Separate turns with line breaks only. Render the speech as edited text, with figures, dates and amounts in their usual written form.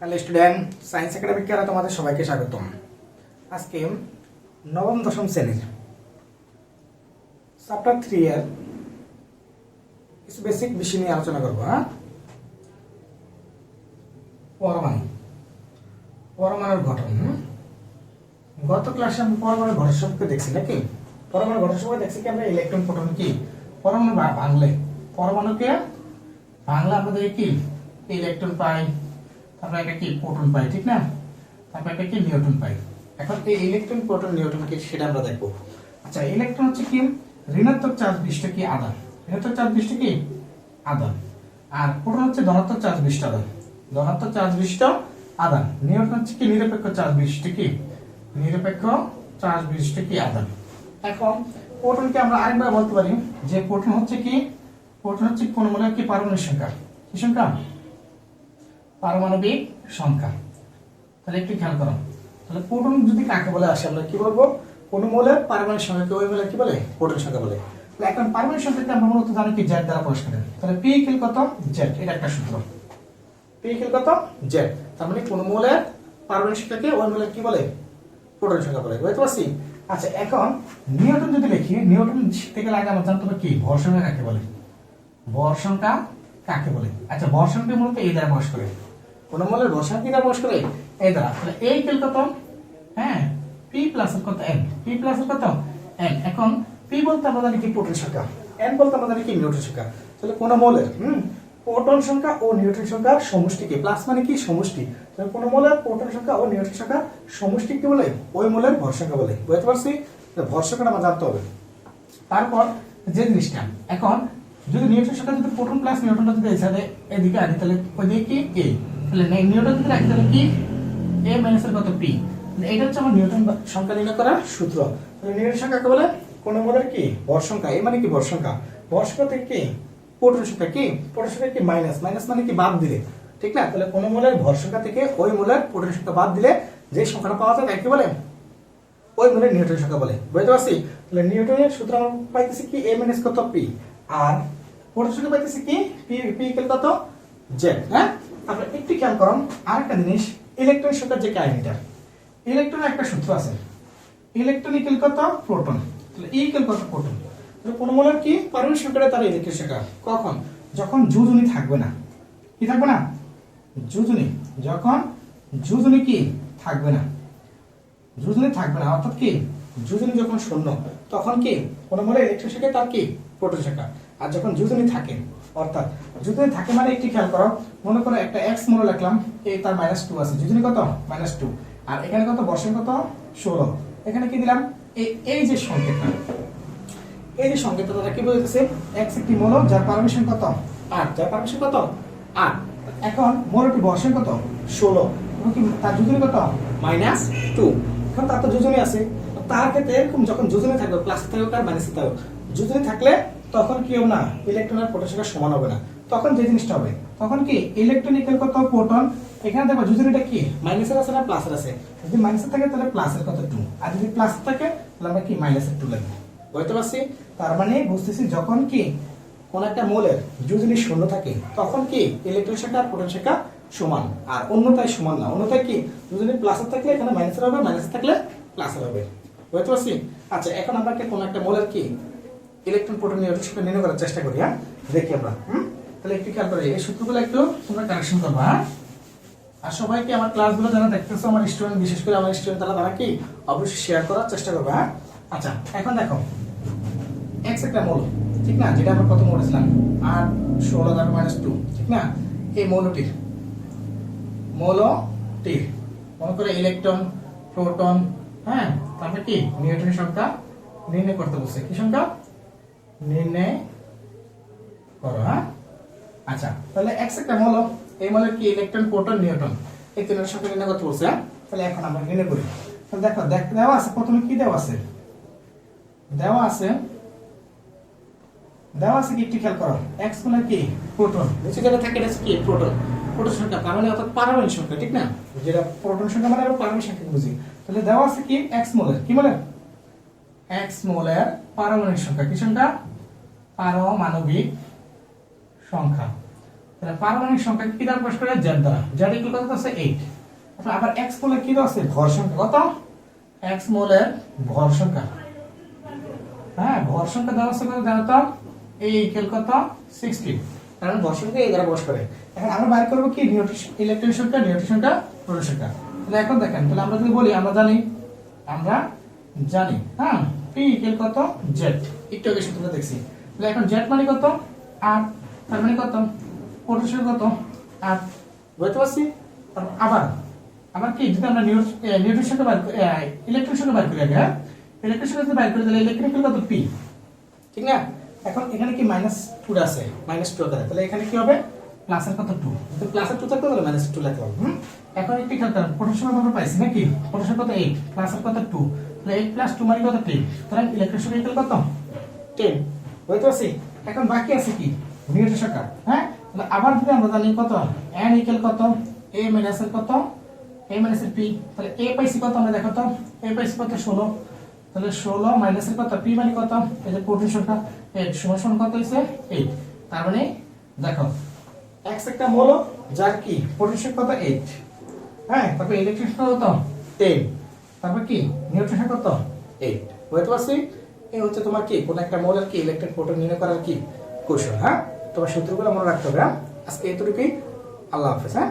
Hello student, science একাডেমিকে তোমাদের সবাইকে স্বাগতম। আজকে নবম দশম শ্রেণীর চ্যাপ্টার 3 এর কিছু বেসিক বিষয় নিয়ে আলোচনা করবো। পরমাণুর গঠন। গত ক্লাসে আমরা পরমাণুর গঠন সম্পর্কে দেখছি নাকি? পরমাণুর গঠন সম্পর্কে দেখছি কি আমরা ইলেকট্রন প্রোটন কি পরমাণু ভাঙলে পরমাণুকে ভাঙলে আমাদের কি ইলেকট্রন পাই, তারপর একটা কি প্রোটন পাই, ঠিক না? তারপর একটা কি নিউট্রন পাই। এখন এই ইলেকট্রন প্রোটন নিউট্রন কি সেটা আমরা দেখবো। আচ্ছা, ইলেকট্রন হচ্ছে কি ঋণাত্মক চার্জ বিশিষ্ট কি আধান, ঋণাত্মক চার্জ বিশিষ্ট কি আধান। আর প্রোটন হচ্ছে ধনাত্মক চার্জ বিশিষ্ট আধান, ধনাত্মক চার্জ বিশিষ্ট আধান। নিউট্রন হচ্ছে কি নিরপেক্ষ চার্জ বিশিষ্ট কি নিরপেক্ষ চার্জ বিশিষ্ট কি আধান। এখন প্রোটনকে আমরা আরেকবার বলতে পারি যে প্রোটন হচ্ছে কি কোন মৌলের কি পারমাণবিক সংখ্যা, কি সংখ্যা? পারমাণবিক সংখ্যা। তাহলে একটু খেয়াল করো, তাহলে প্রোটন যদি কাকে বলে আসে আমরা কি বলবো? কোন মৌলের পারমাণবিক সংখ্যাকে ওই মৌলের কি বলে? প্রোটন সংখ্যা বলে। তাহলে এখন পারমাণবিক সংখ্যাকে আমরা মূলত জানি কি জেড দ্বারা প্রকাশ করি। তাহলে পি ইকুয়াল কত? জেড, এটা একটা সূত্র। পি ইকুয়াল কত? জেড। তার মানে কোন মৌলের পারমাণবিক সংখ্যাকে ওই মৌলের কি বলে? প্রোটন সংখ্যা বলে। বুঝতে পারছি? আচ্ছা, এখন নিউটন যদি লিখি, নিউটন থেকে আগে আমরা জানতে হবে কি ভর সংখ্যা কাকে বলে, ভর সংখ্যা কাকে বলে। আচ্ছা, ভর সংখ্যা মূলত এই দ্বারা প্রকাশ করে, কোন মৌলের ভর সংখ্যা কি দ্বারা প্রকাশ করে? এই দ্বারা। তাহলে এই ইকুয়াল কত? হ্যাঁ, পি প্লাস কত? এন। পি প্লাস কত? এন। এখন পি বলতে আমরা জানি কি প্রোটন সংখ্যা, এন বলতে আমরা জানি কি নিউট্রন সংখ্যা। তাহলে কোন মৌলের প্রোটন সংখ্যা ও নিউট্রন সংখ্যার সমষ্টিকে, প্লাস মানে কি সমষ্টি, তাহলে কোন মৌলের প্রোটন সংখ্যা ও নিউট্রন সংখ্যার সমষ্টি কি বলে? ওই মৌলের ভর সংখ্যা বলে। বুঝতে পারছি? ভর সংখ্যাটা আমরা জানতে হবে। তারপর যে জিনিসটা, এখন যদি নিউট্রন সংখ্যা যদি প্রোটন প্লাস নিউট্রনটা যদি এখানে এদিকে আনি, তাহলে ওই দিকে কি এ, তাহলে নিউট্রন যদি রাখি তাহলে কি এ মাইনাস এর কত পি। এটা হচ্ছে আমার নিউটন সংখ্যা নির্ণয় করার সূত্র। তাহলে নিউটন সংখ্যা কাকে বলে? কোন মৌলের কি ভর সংখ্যা, এ মানে কি ভর সংখ্যা, ভর সংখ্যা থেকে কি প্রোটন সংখ্যা, কি প্রোটন সংখ্যা কি মাইনাস, মাইনাস মানে কি বাদ দিলে, ঠিক না? তাহলে কোন মৌলের ভর সংখ্যা থেকে ওই মৌলের প্রোটন সংখ্যা বাদ দিলে যে সংখ্যাটা পাওয়া যায় তাকে কি বলে? ওই মৌলের নিউটন সংখ্যা বলে। বুঝতে পারছি? তাহলে নিউটনের সূত্র আমরা পাইতেছি কি এ মাইনাস কত পি, আর প্রোটন সংখ্যা পাইতেছি কি পি, পি ইকুয়াল কত? জেড। হ্যাঁ, তারপর একটু খেয়াল করুন আরেকটা জিনিস, ইলেকট্রন সংখ্যার যে কাহিনীটা, ইলেকট্রনের একটা সূত্র আছে, ইলেকট্রন ইকুয়াল কত? প্রোটন। তাহলে ই ইকুয়াল কত? প্রোটন। তাহলে কোন মৌলের কি পারমাণবিক সংখ্যাটা তার ইলেকট্রন সংখ্যা কখন? যখন যোজনী থাকবে না, কি থাকবে না? যোজনী। যখন যোজনী কি থাকবে না, যোজনী থাকবে না অর্থাৎ কি যোজনী যখন শূন্য, তখন কি কোন মৌলের ইলেকট্রন সংখ্যা তার কি প্রোটন সংখ্যা। আর যখন যোজনী থাকে, অর্থাৎ যোজনী থাকে মানে একটি খেয়াল করো, মনে করো একটা এক্স মৌল লিখলাম, এই তার -2 আছে, যোজনী কত? -2। আর এখানে কত? বর্ষণ কত? 16। এখানে কি দিলাম? এই যে সংকেতটা, এই যে সংকেতটা তারা কি বলতেছে? এক্স একটি মৌল যার পারমাণবিক সংখ্যা কত? 8। যার পারমাণবিক সংখ্যা কত? 8। এখন মৌলটির বর্ষণ কত? 16। এবং কি তার যোজনী কত? -2। এখন তার তো যোজনী আছে, তার ক্ষেত্রে এরকম যখন যোজনী থাকবে, প্লাস থাকবে আর মাইনাস থাকবে, যোজনী থাকলে তখন কি হবে না, ইলেকট্রন আর প্রোটন সংখ্যা সমান হবে না। তখন যে জিনিসটা হবে, তখন কি ইলেকট্রন ইকুয়াল কত? প্রোটন। এখানে দেখো যোজনীটা কি মাইনাসের আছে না প্লাসের আছে? যদি মাইনাসের থাকে তাহলে প্লাসের কত? 2। আর যদি প্লাস থাকে তাহলে আমরা কি মাইনাসের 2 লিখব। বুঝতে পারছি? তার মানে বুঝতেছি যখন কি কোন একটা মৌলের যোজনী শূন্য থাকে, তখন কি ইলেকট্রন সংখ্যা আর প্রোটন সংখ্যা সমান, আর অন্যথায় সমান না। অন্যথায় কি যোজনী প্লাসের থাকলে এখানে মাইনাসের হবে, মাইনাসের থাকলে প্লাসের হবে। বুঝতে পারছি? আচ্ছা, এখন আমরা কি কোন একটা মৌলের কি ইলেকট্রন প্রোটন নিউট্রন সংখ্যা নির্ণয় করার চেষ্টা করি। হ্যাঁ, দেখি আমরা। তাহলে একটু খেয়াল করে এই সূত্রগুলো একটু তোমরা কারেকশন করবা। আর সবাইকে আমার ক্লাসগুলো যারা দেখতেছো, আমার স্টুডেন্ট, বিশেষ করে আমার স্টুডেন্ট, তারা কি অবশ্যই শেয়ার করার চেষ্টা করবে। হ্যাঁ, আচ্ছা, এখন দেখো এক্স একটা মৌল, ঠিক না? যেটা আমরা প্রথম বলেছিলাম 8 16 তারপর -2, ঠিক না? এই মৌলটির মনে করে ইলেকট্রন প্রোটন, হ্যাঁ, তারপরে কি নিউট্রন সংখ্যা নির্ণয় করতে বলছে। কি সংখ্যা নির্ণয় করো। হ্যাঁ, আচ্ছা, তাহলে এক্স একটা মৌল, এই মৌলের কি ইলেকট্রন প্রোটন নিউট্রন এই তিনটার সংখ্যা নির্ণয় করতে বলছে। তাহলে এখন আমরা নির্ণয় করি। তাহলে দেখো দেওয়া আছে, প্রথমে কি দেওয়া আছে? দেওয়া আছে কি একটু খেয়াল করো, এক্স মানে কি প্রোটন, নিচে যেটা থাকে এটা কি প্রোটন, প্রোটন সংখ্যা তার মানে অর্থাৎ পারমাণবিক সংখ্যা, ঠিক না? যেটা প্রোটন সংখ্যা মানে আমরা পারমাণবিক সংখ্যা বুঝি। তাহলে দেওয়া আছে কি এক্স মৌলের, কি মৌলের? এক্স মৌলের পারমাণবিক সংখ্যা, কি সংখ্যা? পারমাণবিক সংখ্যা। তাহলে পারমাণবিক সংখ্যা কি দ্বারা প্রকাশ করে? জেড দ্বারা। জেড ইকুয়াল কত আছে 8। তাহলে আবার x মোলের কি দেওয়া আছে? ভর সংখ্যা কত? x মোলের ভর সংখ্যা, হ্যাঁ ভর সংখ্যা দেওয়া আছে কত জানো তো? a ইকুয়াল কত? 16। কারণ ভর সংখ্যা এই দ্বারা প্রকাশ করে। এখন আমরা বাইর করব কি? ইলেকট্রন সংখ্যা, নিউটন সংখ্যা, প্রোটন সংখ্যা। তাহলে এখন দেখেন, তাহলে আমরা যদি বলি আমরা জানি হ্যাঁ p ইকুয়াল কত? z। একটু আগে সূত্রটা দেখছি। তাহলে এখন z মানে কত? 8। তার মানে কত? প্রোটন সংখ্যা কত? 8। বুঝতে পারছি? আবার কি যদি আমরা নিউটন সংখ্যা বাইর করি, ইলেকট্রন সংখ্যা বাইর করি আগে, হ্যাঁ ইলেকট্রন সংখ্যা যদি বাইর করি তাহলে ইলেকট্রন ইকুয়াল কত? p। ঠিক না? এখন এখানে কি -2 আছে, -2 আকারে, তাহলে এখানে কি হবে? প্লাসের কত? 2। তো প্লাসের 2 থাকলে তাহলে -2 লিখতে হবে। এখন একটু খেয়াল করেন, প্রোটন সংখ্যা আমরা পাইছি নাকি? প্রোটন সংখ্যা কত? 8, প্লাসের কত? 2। তাহলে 8 + 2 মানে কত? 10। তাহলে ইলেকট্রন সংখ্যা ইকুয়াল কত? 10। বুঝতে পারছি? এখন বাকি আছে কি? নিউটন সংখ্যা। হ্যাঁ তাহলে আবার যদি আমরা জানি কত? n ইকুয়াল কত? a - এর কত? a - এর p। তাহলে a পাইছি কত আমরা দেখো তো? a পাইছি কত? 16। তাহলে 16 মাইনাস এর কত? p মানে কত? এই যে প্রোটন সংখ্যা 8 সমান কত হইছে? 8। তার মানে দেখো x একটা মৌল যার কি প্রোটন সংখ্যা কত? 8। হ্যাঁ তারপর ইলেকট্রন সংখ্যা কত? 10। তারপর কি নিউটন সংখ্যা কত? 8। বুঝতে পারছি? এই হচ্ছে তোমার কি কোন একটা মৌলের কি ইলেকট্রন প্রোটন নির্ণয় করার কি কৌশল। হ্যাঁ তোমার সূত্রগুলো মনে রাখতে হবে। হ্যাঁ আজকে এতটুকুই। আল্লাহ হাফেজ। হ্যাঁ।